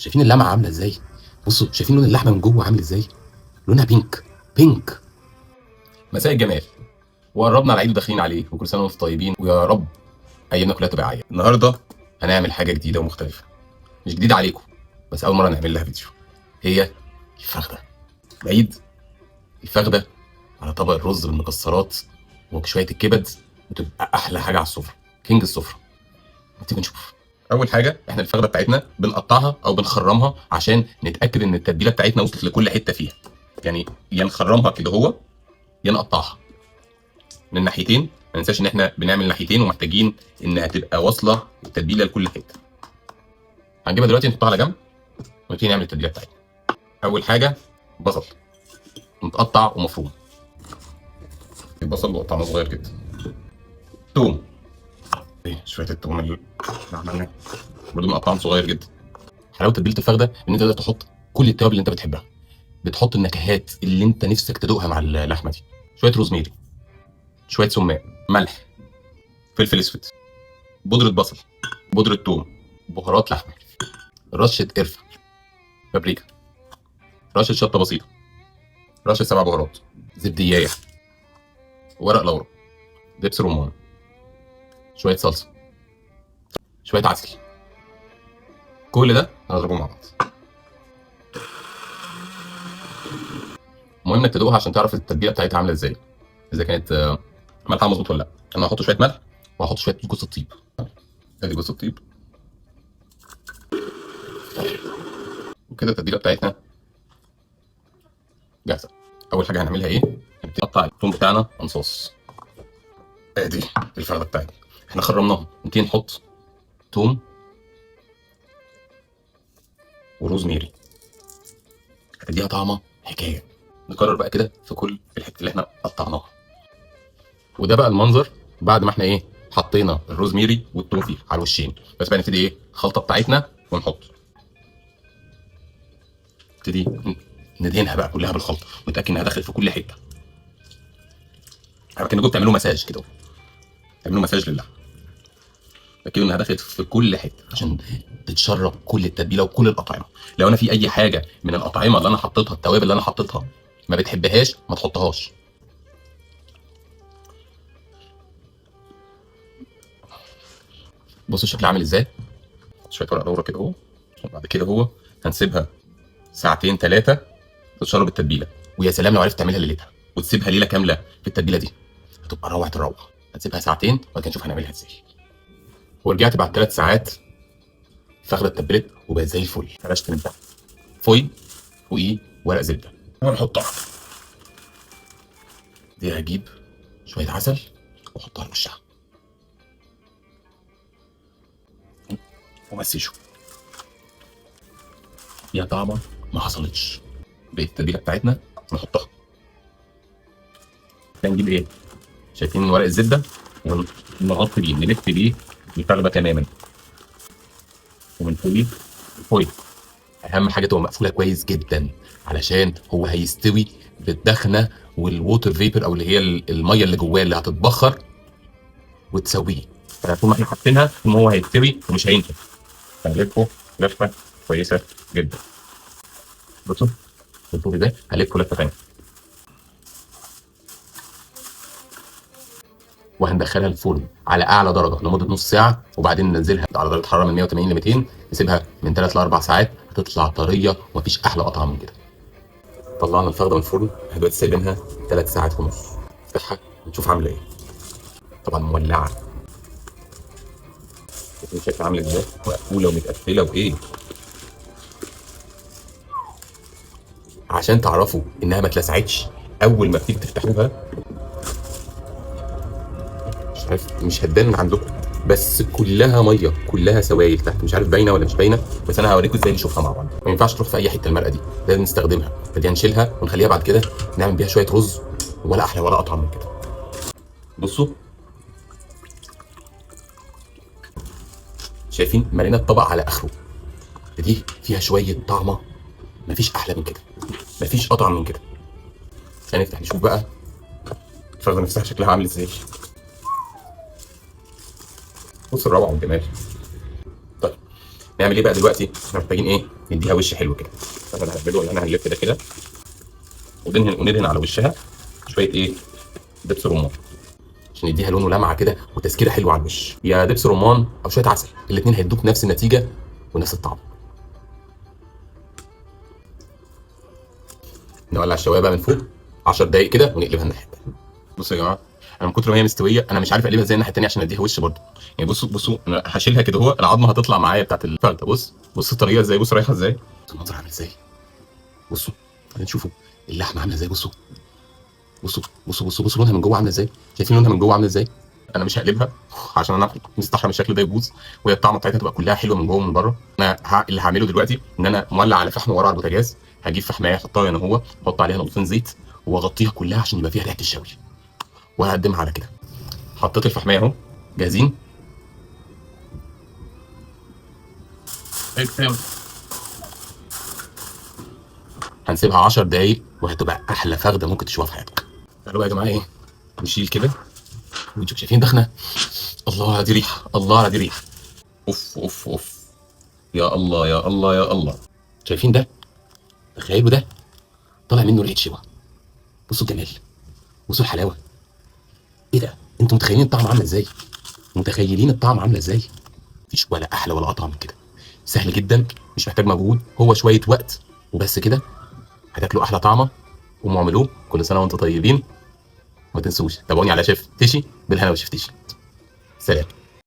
شايفين اللمعه عامله ازاي؟ بصوا شايفين لون اللحمه من جوه عامل ازاي؟ لونها بينك بينك. مساء الجمال، وقربنا على العيد وداخلين عليه، وكل سنه وانتم طيبين، ويا رب ايامنا كلها تبقى عيد. النهارده هنعمل حاجه جديده ومختلفه، مش جديده عليكم بس اول مره نعمل لها فيديو. هي الفخده. العيد الفخده على طبق الرز بالمكسرات وشويه الكبد، وتبقى احلى حاجه على السفره، كينج السفره. ما تيجي نشوف. اول حاجه احنا الفخده بتاعتنا بنقطعها او بنخرمها عشان نتاكد ان التتبيله بتاعتنا وصلت لكل حته فيها. يعني يا نخرمها كده هو يا نقطعها من الناحيتين. ما ننساش ان احنا بنعمل ناحيتين ومحتاجين انها تبقى واصله التتبيله لكل حته. هنجيبها دلوقتي نحطها على جنب ونبتدي نعمل التتبيله بتاعتنا. اول حاجه بصل متقطع ومفروم. البصل بقطعناه صغير كده. توم، شويه التوم اللي عملناه برضه مقطعهم صغير جدا. حلاوه تتبيله الفخده ان انت تقدر تحط كل التوابل اللي انت بتحبها، بتحط النكهات اللي انت نفسك تدوقها مع اللحمه دي. شويه روزميري، شويه سماق، ملح، فلفل اسود، بودره بصل، بودره ثوم، بهارات لحمه، رشه قرفه، بابريكا، رشه شطه بسيطه، رشه 7 بهارات، زبدية، ورق لورا، دبس رمان، شويه صلصه، شويه عسل. كل ده هنضربه مع بعض. المهم انك تدوقها عشان تعرف التتبيله بتاعتها عامله ازاي، اذا كانت ملحها مظبوط ولا لا. انا هحط شويه ملح وهحط شويه جوز الطيب. ادي جوز الطيب. وكده التتبيله بتاعتنا جاهزه. اول حاجه هنعملها ايه؟ هنبتدي نقطع الثوم بتاعنا انصاص. ادي الفرده بتاعتنا احنا خرمناها، نبتدي نحط ثوم وروزميري، هتديها طعمه حكايه. نكرر بقى كده في كل الحته اللي احنا قطعناها. وده بقى المنظر بعد ما احنا ايه حطينا الروزميري والثوم فيه على الوشين. بس بقى نبتدي ايه الخلطه بتاعتنا ونحط، نبتدي ندهنها بقى كلها بالخلطه ونتاكد انها دخلت في كل حته. كأنكم بتعملوا مساج كده، تعملوا مساج لله، تاكدوا انها دخلت في كل حته عشان تتشرب كل التتبيله وكل الاطعمه. لو انا في اي حاجه من الاطعمه اللي انا حطيتها، التوابل اللي انا حطيتها ما بتحبهاش، ما تحطهاش. بصوا الشكل عامل ازاي. شويه ورق لورا كده اهو. بعد كده هو هنسيبها ساعتين 3 تشرب التتبيله. ويا سلام لو عرفت تعملها ليلتها وتسيبها ليله كامله في التتبيله دي، هتبقى روعه الروعه. هتسيبها ساعتين وبعد كده نشوف هنعملها ازاي. ورجعت بعد 3 ساعات، الفخده اتبلت وبقت زي الفل. فرشت من تحت فويل فوقيه ورق زبده ونحطها. دي هجيب شويه عسل واحطها على وشها ومسيشه. فيها طعمه ما حصلتش. بقيت التتبيله بتاعتنا نحطها. نجيب ايه؟ شايفين ورق الزبده؟ ونغطي بيه، نلف بيه الفخده تماما. ومن فوقيه فويل. اهم حاجه تبقى مقفوله كويس جدا علشان هو هيستوي بالدخنه والووتر فيبر، او اللي هي الميه اللي جواه اللي هتتبخر وتسويه. فطول ما احنا حاطينها طول ما هو هيستوي ومش هينشف. هنلفه لفه كويسه جدا. بصوا الفوق ده هلفه لفه ثانيه، وهندخلها الفرن على اعلى درجه لمده نص ساعه، وبعدين ننزلها على درجه حراره من 180 ل 200. نسيبها من 3 ل 4 ساعات، هتطلع طريه ومفيش احلى قطعه من كده. طلعنا الفخده من الفرن، احنا دلوقتي سايبينها 3 ساعات ونص. نفتحها نشوف عامله ايه. طبعا مولعه، شايفها عامله ازاي، مقفوله ومتقفله وايه. عشان تعرفوا انها ما اتلسعتش اول ما بتيجي تفتحوها، مش عارف مش هتبان من عندكم بس كلها ميه، كلها سوائل تحت، مش عارف باينه ولا مش باينه، بس انا هوريكم ازاي نشوفها مع بعض. ما ينفعش تروح في اي حته المرقه دي، لازم نستخدمها. فدي هنشيلها ونخليها بعد كده نعمل بيها شويه رز، ولا احلى ولا اطعم من كده. بصوا شايفين مرينا الطبق على اخره. دي فيها شويه طعمه مفيش احلى من كده، مفيش اطعم من كده. هنفتح نشوف بقى الفخده نفسها شكلها عامل ازاي. بص الروعه والجمال. طيب نعمل ايه بقى دلوقتي؟ احنا محتاجين ايه؟ نديها وش حلو كده. فاحنا اللي هنعمله ان احنا هنلف ده كده وندهن على وشها شويه ايه؟ دبس رمان، عشان يديها لون ولمعه كده وتسكيره حلوه على الوش. يا دبس رمان او شويه عسل، الاثنين هيدوك نفس النتيجه ونفس الطعم. نولع الشوايه بقى من فوق 10 دقايق كده ونقلبها الناحيه الثانيه. بصوا يا جماعه، انا من كتر ما هي مستويه انا مش عارف اقلبها ازاي الناحيه الثانيه عشان اديها وش برضه. يعني بصوا انا هشيلها كده، هو العظمه هتطلع معايا بتاعت الفرده. بص الطريقه ازاي، بص رايحه ازاي، المنظر عامل ازاي. بصوا خلينا نشوفوا اللحمه عامله ازاي. بصوا لونها من جوه عامله ازاي. شايفين لونها من جوه عامله ازاي؟ انا مش هقلبها عشان انا مستحرم الشكل ده يبوظ، وهي الطعمه بتاعتها تبقى كلها حلوه من جوه ومن بره. انا اللي هعمله دلوقتي ان انا مولع على فحم ورا على البوتاجاز، هجيب فحمايه احطها هنا، هو احط عليها نقطتين زيت واغطيها كلها عشان يبقى فيها ريحه الشوي، وهقدمها على كده. حطيت الفحمايه اهو، جاهزين. هنسيبها 10 دقايق وهتبقى احلى فخده ممكن تشوفها في حياتك. تعالوا بقى يا جماعه ايه، نشيل كده ونشوف. شايفين دخنه؟ الله على دي ريحه، الله على دي ريحه. اوف. يا الله يا الله يا الله. شايفين ده؟ تخيلوا ده طالع منه ريحه شوا. بصوا الجمال، بصوا الحلاوه. ايه ده؟ انتوا متخيلين الطعم عامل ازاي؟ متخيلين الطعم عامله ازاي؟ مفيش ولا احلى ولا اطعم من كده. سهل جدا، مش محتاج مجهود، هو شويه وقت وبس كده هتاكلوا احلى طعمه. قوموا اعملوه. كل سنه وانتم طيبين. ما تنسوش تابعوني على شيف تيشي. بالهنا وشيف تيشي. سلام.